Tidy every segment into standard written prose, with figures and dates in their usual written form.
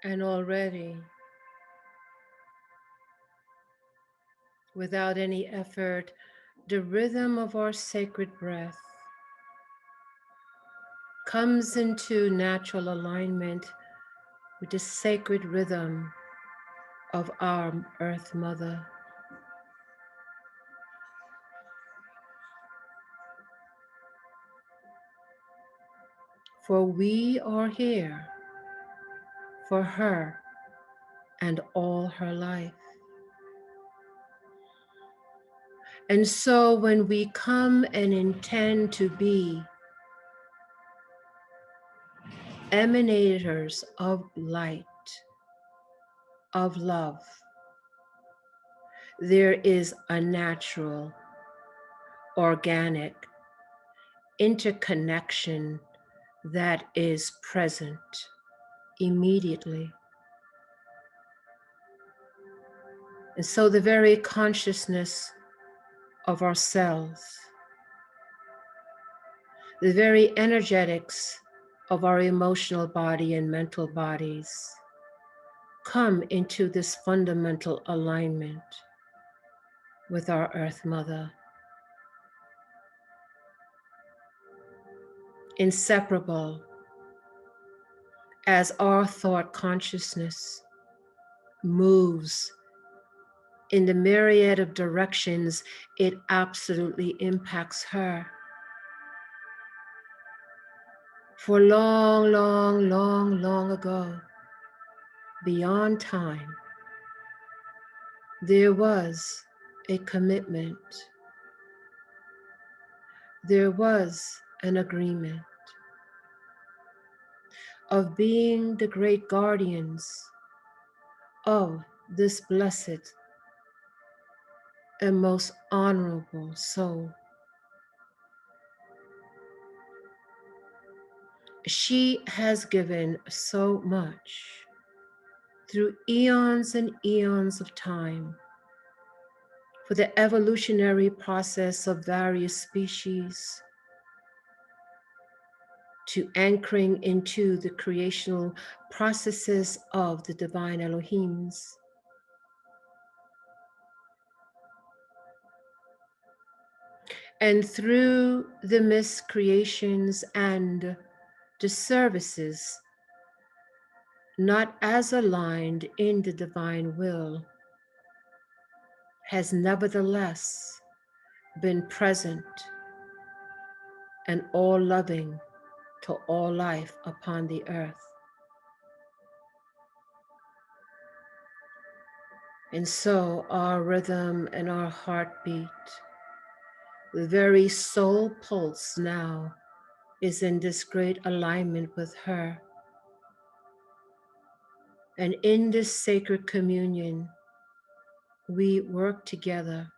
And already, without any effort, the rhythm of our sacred breath comes into natural alignment with the sacred rhythm of our Earth Mother. For we are here for her and all her life. And so when we come and intend to be emanators of light, of love, there is a natural, organic interconnection that is present immediately. And so the very consciousness of ourselves, the very energetics of our emotional body and mental bodies come into this fundamental alignment with our Earth Mother. Inseparable as our thought consciousness moves in the myriad of directions, it absolutely impacts her. For long, long, long, long ago, beyond time, there was a commitment. There was an agreement of being the great guardians of this blessed and most honorable soul. She has given so much through eons and eons of time for the evolutionary process of various species to anchoring into the creational processes of the divine Elohims. And through the miscreations and the services not as aligned in the divine will has nevertheless been present and all loving to all life upon the earth. And so our rhythm and our heartbeat, the very soul pulse now is in this great alignment with her. And in this sacred communion, we work together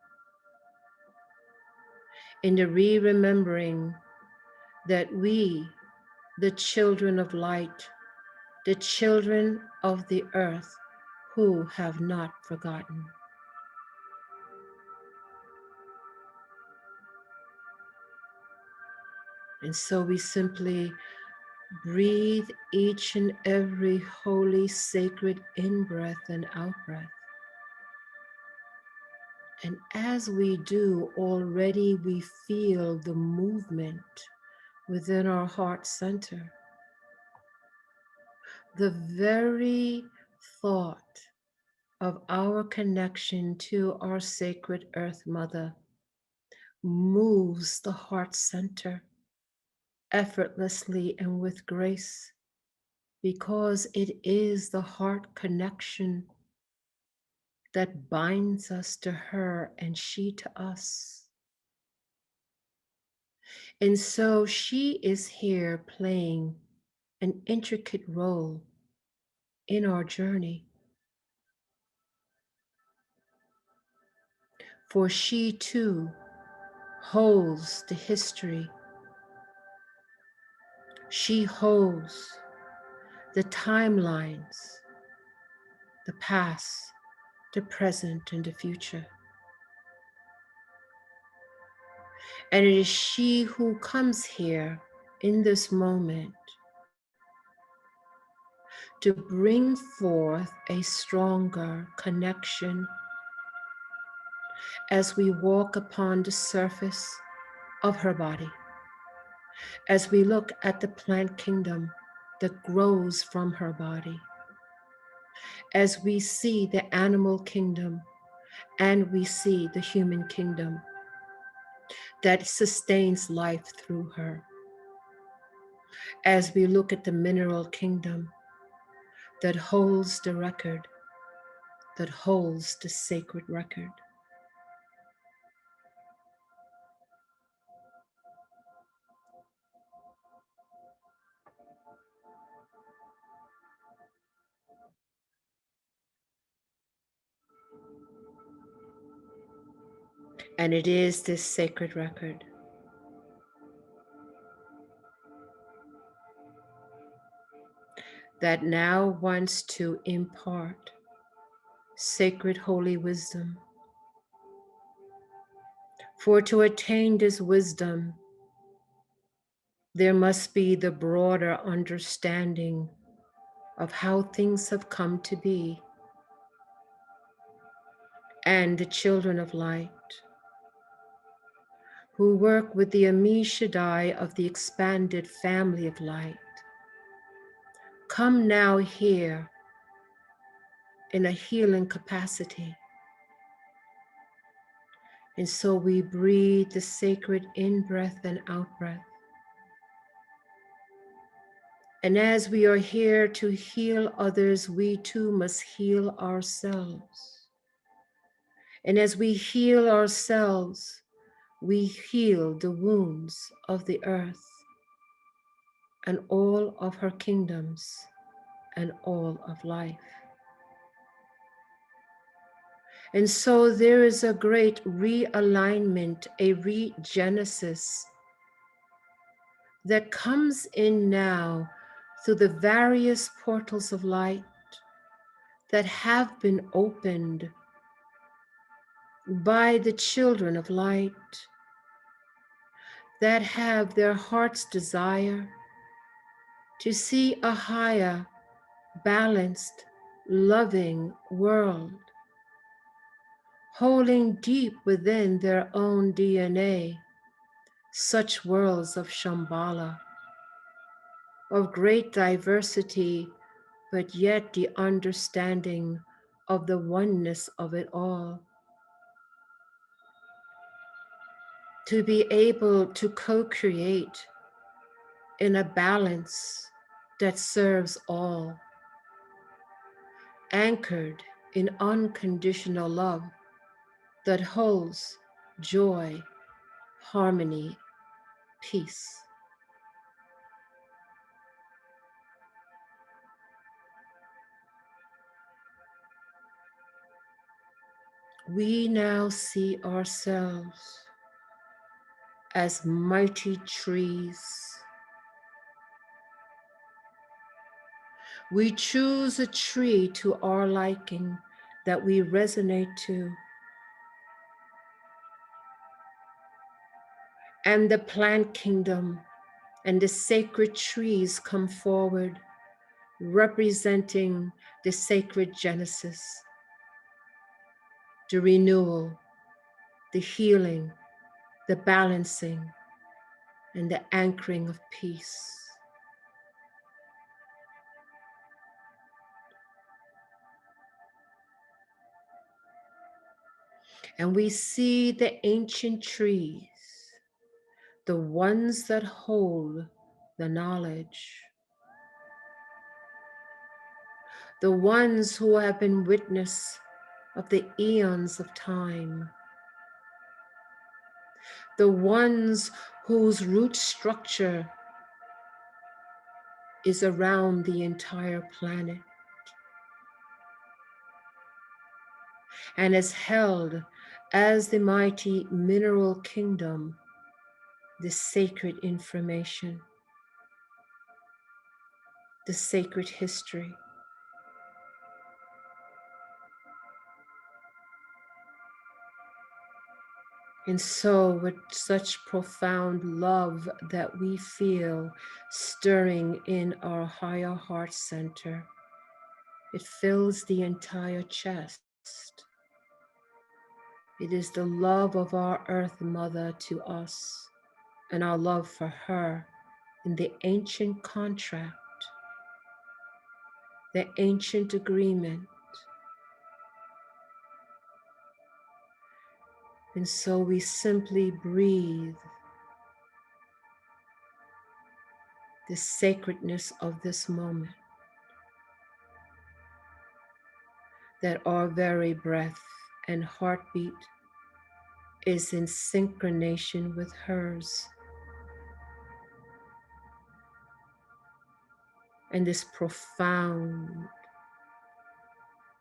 in the remembering that we, the children of light, the children of the earth who have not forgotten. And so we simply breathe each and every holy, sacred in-breath and out-breath. And as we do, already we feel the movement within our heart center. The very thought of our connection to our sacred Earth Mother moves the heart center effortlessly and with grace, because it is the heart connection that binds us to her and she to us. And so she is here playing an intricate role in our journey. For she too holds the history. She holds the timelines, the past, the present, and the future. And it is she who comes here in this moment to bring forth a stronger connection as we walk upon the surface of her body, as we look at the plant kingdom that grows from her body, as we see the animal kingdom and we see the human kingdom that sustains life through her, as we look at the mineral kingdom that holds the record, that holds the sacred record. And it is this sacred record that now wants to impart sacred holy wisdom. For to attain this wisdom, there must be the broader understanding of how things have come to be. And the children of light, who work with the Ami Shaddai of the expanded family of light, come now here in a healing capacity. And so we breathe the sacred in-breath and out-breath. And as we are here to heal others, we too must heal ourselves. And as we heal ourselves, we heal the wounds of the earth and all of her kingdoms and all of life. And so there is a great realignment, a regenesis that comes in now through the various portals of light that have been opened by the children of light, that have their heart's desire to see a higher, balanced, loving world, holding deep within their own DNA such worlds of Shambhala, of great diversity, but yet the understanding of the oneness of it all. To be able to co-create in a balance that serves all, anchored in unconditional love that holds joy, harmony, peace. We now see ourselves as mighty trees. We choose a tree to our liking that we resonate to. And the plant kingdom and the sacred trees come forward, representing the sacred genesis, the renewal, the healing, the balancing, and the anchoring of peace. And we see the ancient trees, the ones that hold the knowledge, the ones who have been witness of the eons of time, the ones whose root structure is around the entire planet and is held as the mighty mineral kingdom, the sacred information, the sacred history. And so with such profound love that we feel stirring in our higher heart center, It fills the entire chest. It is the love of our Earth Mother to us and our love for her in the ancient contract, the ancient agreement. And so we simply breathe the sacredness of this moment, that our very breath and heartbeat is in synchronization with hers. And this profound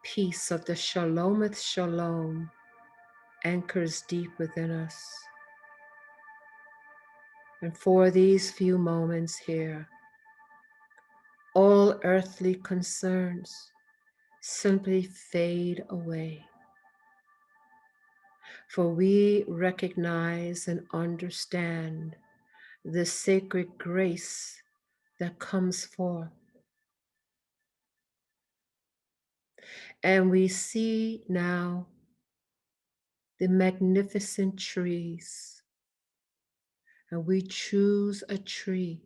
peace of the Shalometh Shalom anchors deep within us. And for these few moments here, all earthly concerns simply fade away. For we recognize and understand the sacred grace that comes forth. And we see now the magnificent trees, and we choose a tree.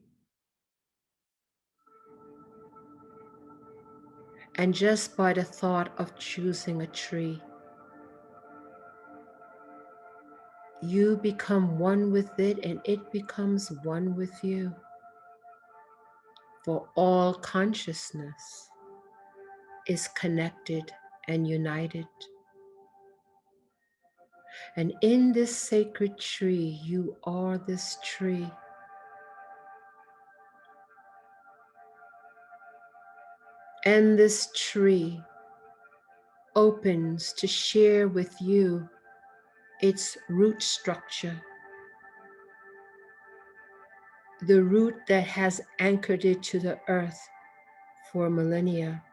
And just by the thought of choosing a tree, you become one with it and it becomes one with you. For all consciousness is connected and united. And in this sacred tree, you are this tree. And this tree opens to share with you its root structure, the root that has anchored it to the earth for millennia.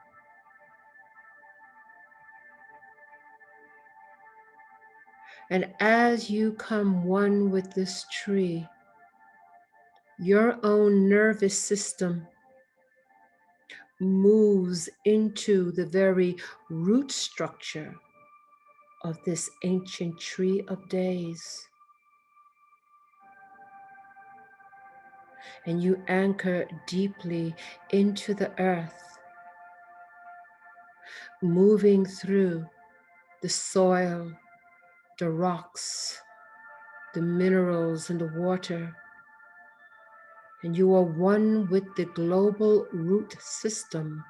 And as you come one with this tree, your own nervous system moves into the very root structure of this ancient tree of days. And you anchor deeply into the earth, moving through the soil, the rocks, the minerals, and the water. And you are one with the global root system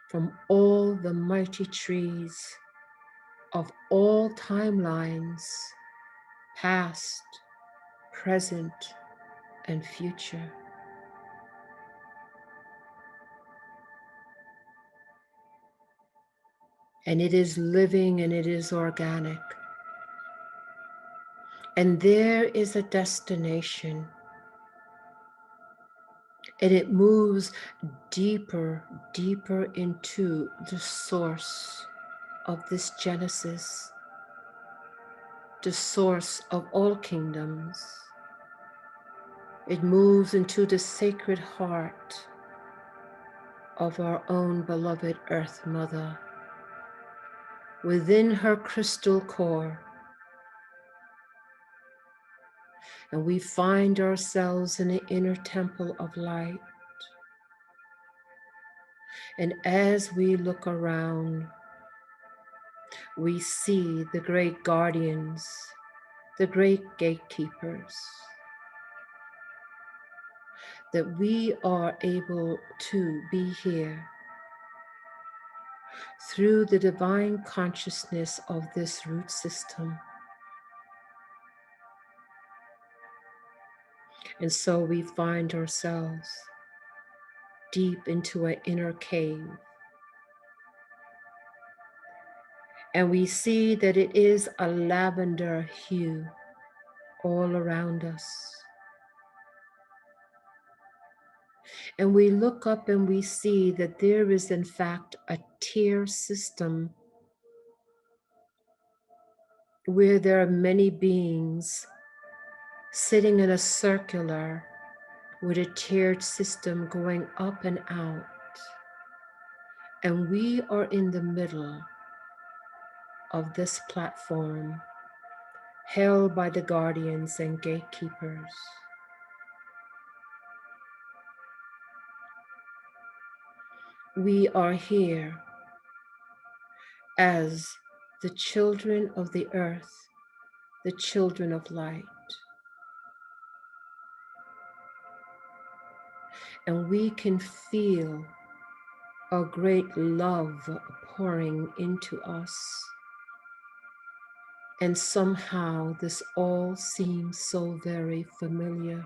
from all the mighty trees of all timelines, past, present, and future. And it is living and it is organic. And there is a destination. And it moves deeper, deeper into the source of this Genesis, the source of all kingdoms. It moves into the sacred heart of our own beloved Earth Mother. Within her crystal core, and we find ourselves in the inner temple of light. And as we look around, we see the great guardians, the great gatekeepers, that we are able to be here through the divine consciousness of this root system. And so we find ourselves deep into an inner cave. And we see that it is a lavender hue all around us. And we look up and we see that there is in fact a tier system where there are many beings sitting in a circular with a tiered system going up and out. And we are in the middle of this platform held by the guardians and gatekeepers. We are here as the children of the earth, the children of light. And we can feel a great love pouring into us. And somehow this all seems so very familiar.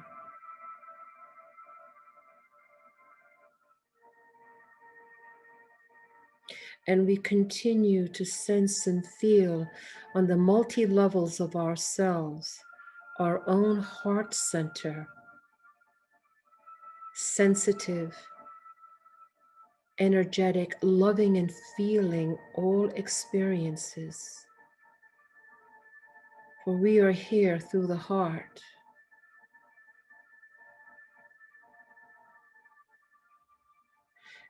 And we continue to sense and feel on the multi levels of ourselves, our own heart center, sensitive, energetic, loving, and feeling all experiences. For we are here through the heart.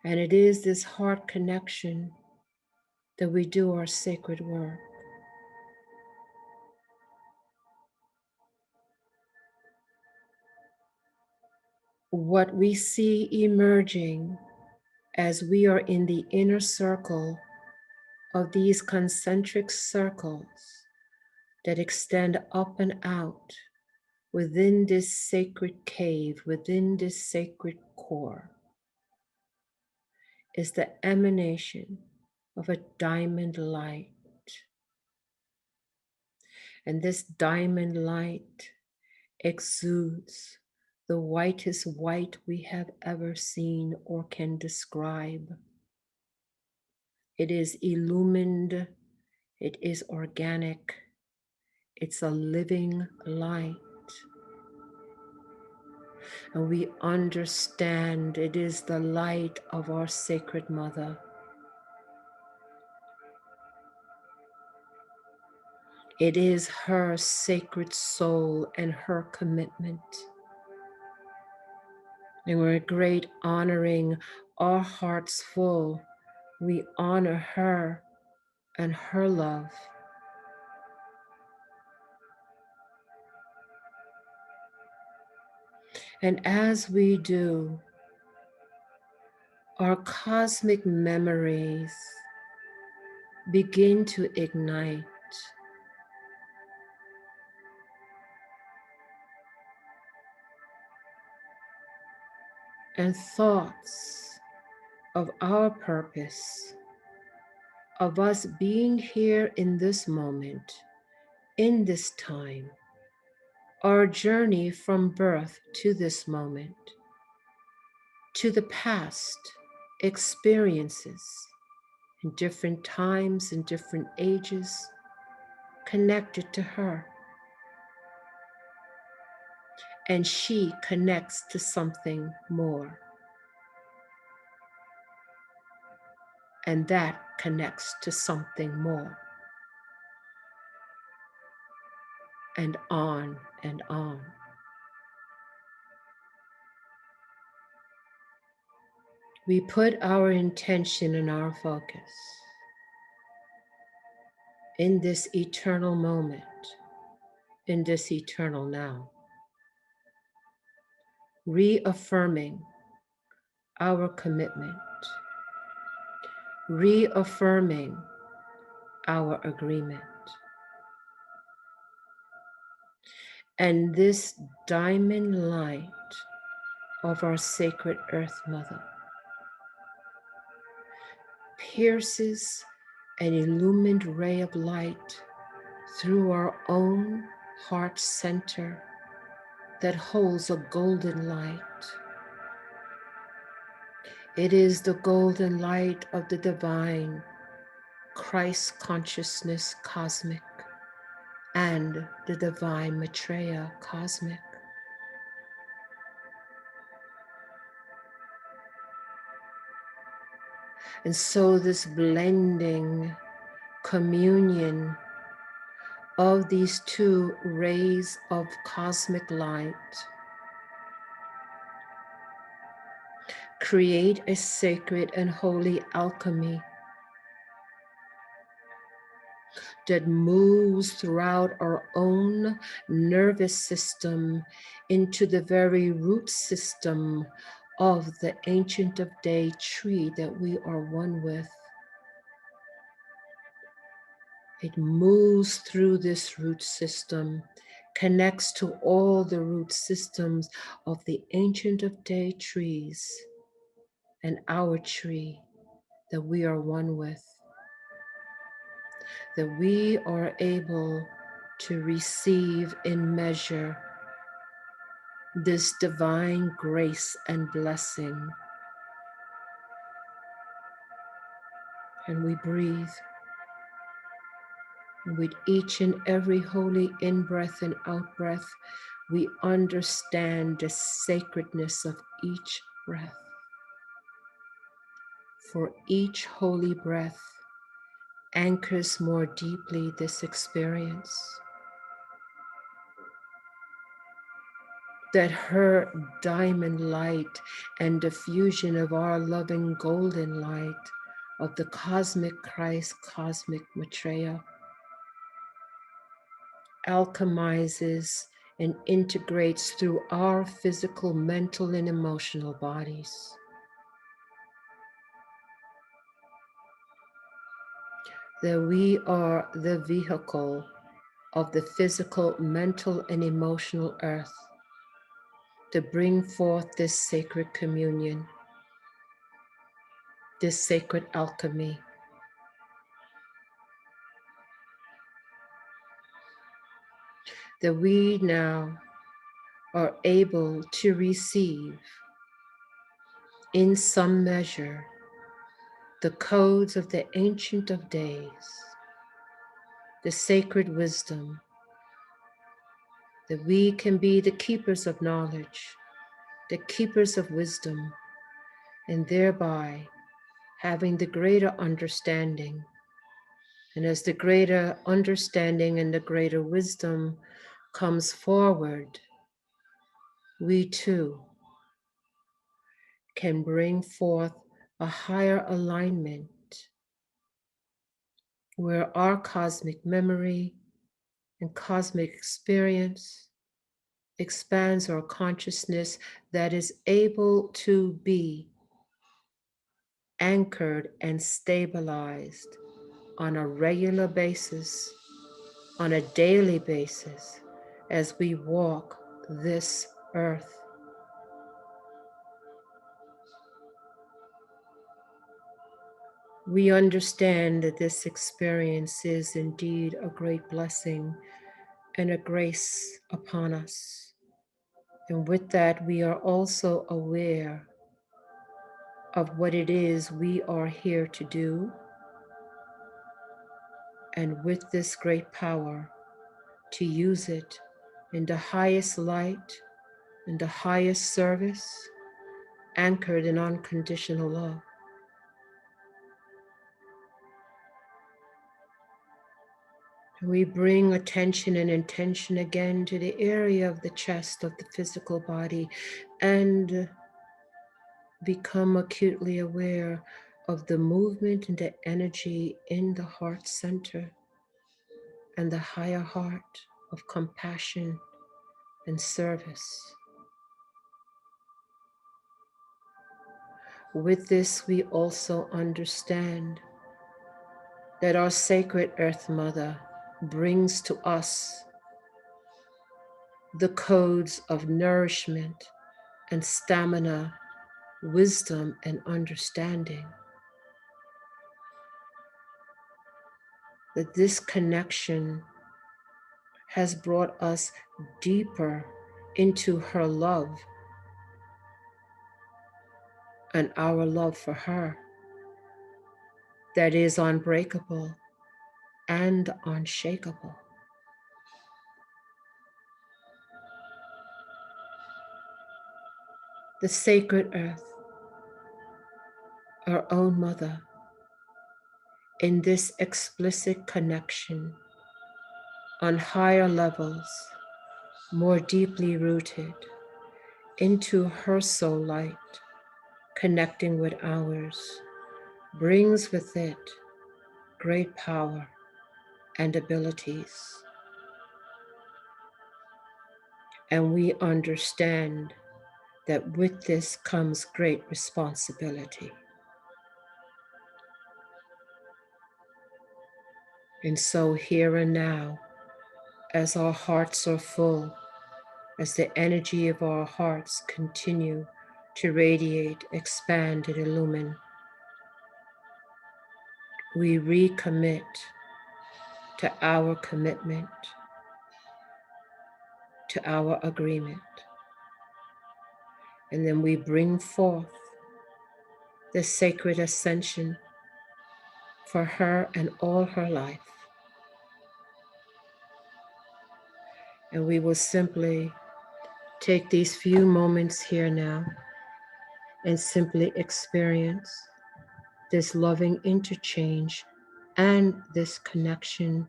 And it is this heart connection that we do our sacred work. What we see emerging as we are in the inner circle of these concentric circles that extend up and out within this sacred cave, within this sacred core, is the emanation of a diamond light. And this diamond light exudes the whitest white we have ever seen or can describe. It is illumined, it is organic, it's a living light. And we understand it is the light of our sacred mother. It is her sacred soul and her commitment. And we're great honoring our hearts full. We honor her and her love. And as we do, our cosmic memories begin to ignite. And thoughts of our purpose, of us being here in this moment, in this time, our journey from birth to this moment, to the past experiences in different times and different ages connected to her. And she connects to something more. And that connects to something more. And on and on. We put our intention and our focus in this eternal moment, in this eternal now, reaffirming our commitment, reaffirming our agreement. And this diamond light of our sacred Earth Mother pierces an illumined ray of light through our own heart center that holds a golden light. It is the golden light of the divine Christ consciousness cosmic and the divine Maitreya cosmic. And so this blending communion of these two rays of cosmic light create a sacred and holy alchemy that moves throughout our own nervous system into the very root system of the Ancient of Day tree that we are one with. It moves through this root system, connects to all the root systems of the Ancient of Day trees and our tree that we are one with, that we are able to receive in measure this divine grace and blessing. And we breathe. And with each and every holy in-breath and out-breath, we understand the sacredness of each breath. For each holy breath anchors more deeply this experience. That her diamond light and diffusion of our loving golden light of the cosmic Christ, cosmic Maitreya, alchemizes and integrates through our physical, mental, and emotional bodies. That we are the vehicle of the physical, mental, and emotional earth to bring forth this sacred communion, this sacred alchemy. That we now are able to receive in some measure the codes of the Ancient of Days, the sacred wisdom, that we can be the keepers of knowledge, the keepers of wisdom, and thereby having the greater understanding. And as the greater understanding and the greater wisdom comes forward, we too can bring forth a higher alignment where our cosmic memory and cosmic experience expands our consciousness that is able to be anchored and stabilized on a regular basis, on a daily basis, as we walk this earth. We understand that this experience is indeed a great blessing and a grace upon us. And with that, we are also aware of what it is we are here to do. And with this great power, to use it in the highest light, in the highest service, anchored in unconditional love. We bring attention and intention again to the area of the chest of the physical body and become acutely aware of the movement and the energy in the heart center and the higher heart of compassion and service. With this, we also understand that our sacred Earth Mother brings to us the codes of nourishment and stamina, wisdom and understanding. That this connection has brought us deeper into her love and our love for her that is unbreakable and unshakable. The sacred earth, our own mother, in this explicit connection on higher levels, more deeply rooted into her soul light, connecting with ours, brings with it great power and abilities. And we understand that with this comes great responsibility. And so, here and now, as our hearts are full, as the energy of our hearts continue to radiate, expand, and illumine, we recommit to our commitment, to our agreement. And then we bring forth the sacred ascension for her and all her life. And we will simply take these few moments here now and simply experience this loving interchange and this connection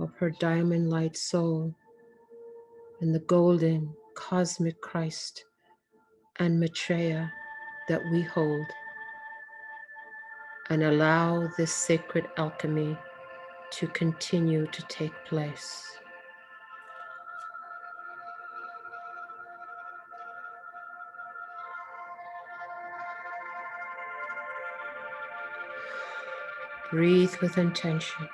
of her diamond light soul and the golden cosmic Christ and Maitreya that we hold, and allow this sacred alchemy to continue to take place. Breathe with intention.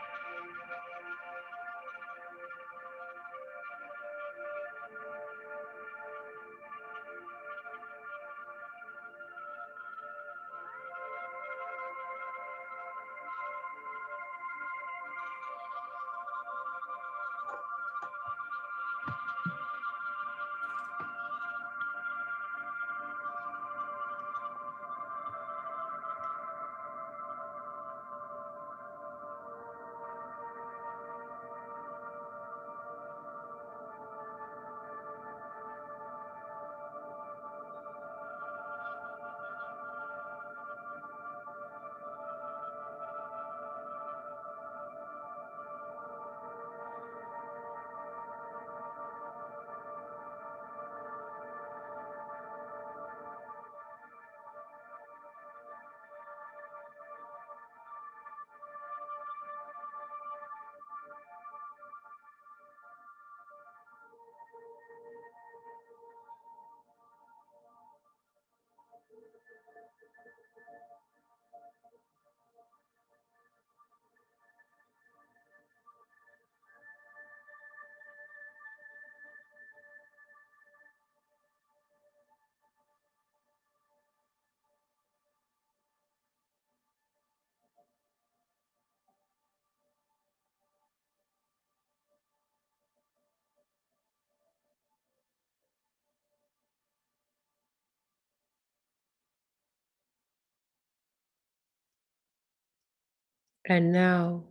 And now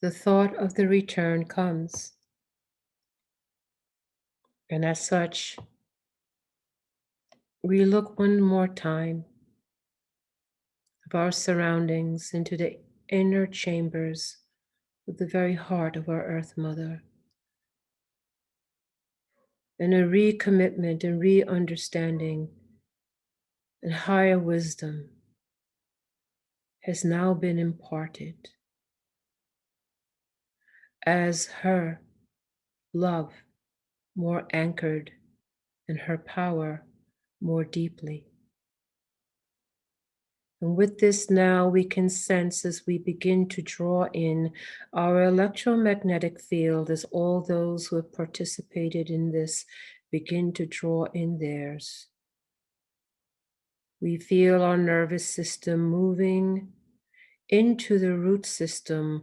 the thought of the return comes. And as such, we look one more time of our surroundings into the inner chambers of the very heart of our Earth Mother. And a recommitment and re-understanding and higher wisdom has now been imparted as her love more anchored and her power more deeply. And with this now we can sense as we begin to draw in our electromagnetic field as all those who have participated in this begin to draw in theirs. We feel our nervous system moving into the root system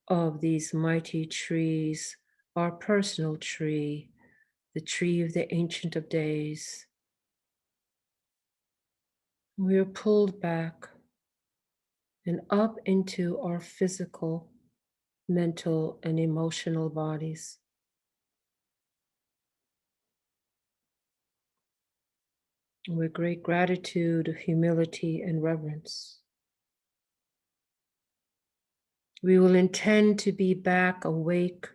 of these mighty trees, our personal tree, the tree of the Ancient of Days. We are pulled back and up into our physical, mental, and emotional bodies. With great gratitude, humility, and reverence, we will intend to be back awake,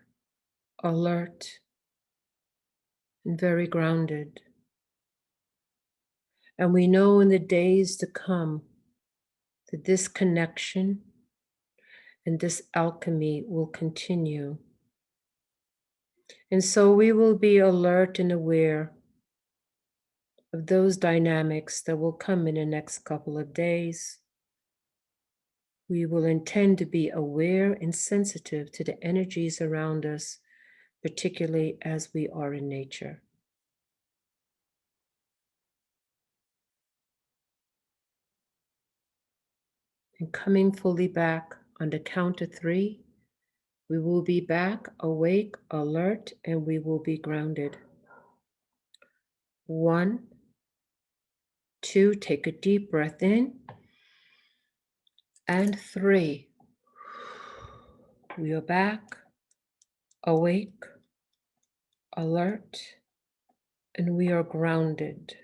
alert, and very grounded And we know in the days to come that this connection and this alchemy will continue. And so we will be alert and aware of those dynamics that will come in the next couple of days. We will intend to be aware and sensitive to the energies around us, particularly as we are in nature. And coming fully back on the count of 3, we will be back, awake, alert, and we will be grounded. 1, 2, take a deep breath in, and 3. We are back, awake, alert, and we are grounded.